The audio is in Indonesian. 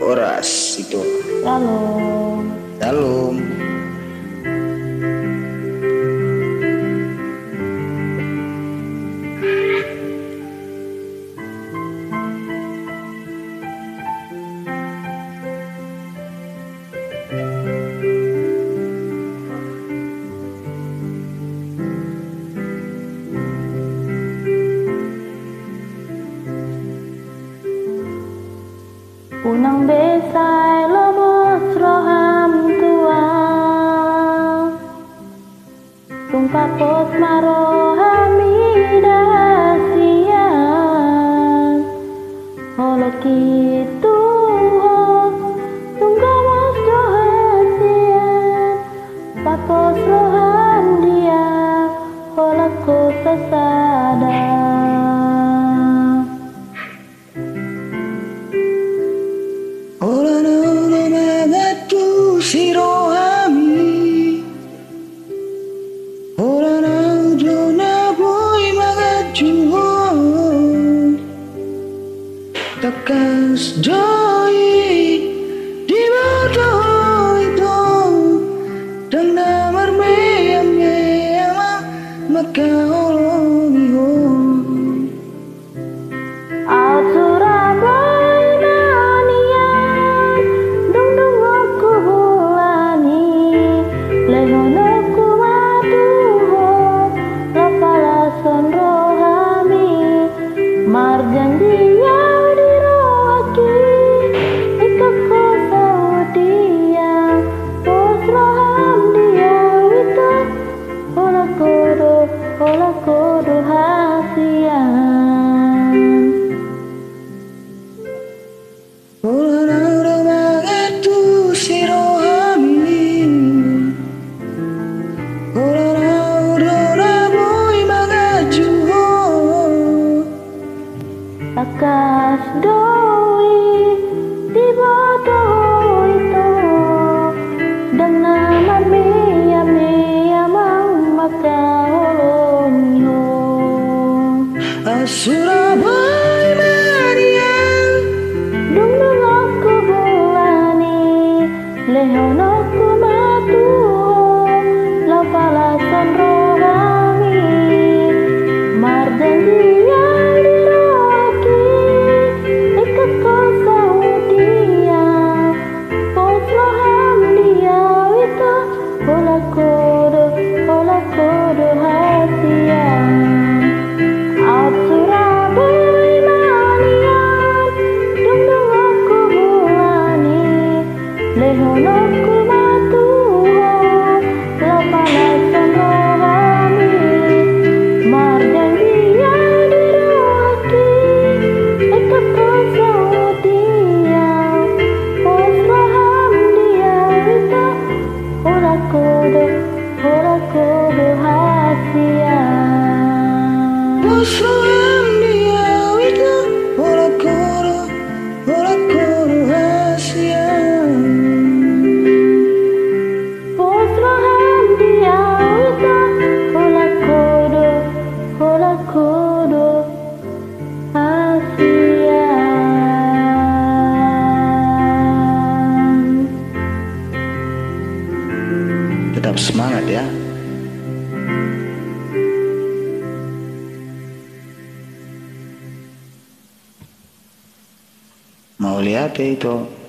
Oras itu. Shalom. Shalom. Unang besay lobos roham tua Tungkapos marohami dasian Holokitu ho Tunggamos dohasian Papos roham dia Holako sesada Sirohami ora naudo na boy magajuho takas joy di bodoh itu dan namar meyam maka olongiho Marjan dia dirohaki ikut kosau dia pos roham dia itu hola kodo hasian hola naudo magatu sirohami hola naudo na boy magajuho Takas doi di bodoh itu dan nama mea mang maka holonyo Surabaya Maria dung aku bulani lehono ku matu la palasan rohami marjan dia hola kodo hasian Out Surabaya manian dung aku bulani lehono ku matuho la palasan rohami marjan dia dirohaki ikut kosau dia pos roham dia itu hola kodo hasian Pos roham dia itu hola kodo hasian Pos roham dia itu hola kodo hasian Tetap semangat ya. Mau lihat ya itu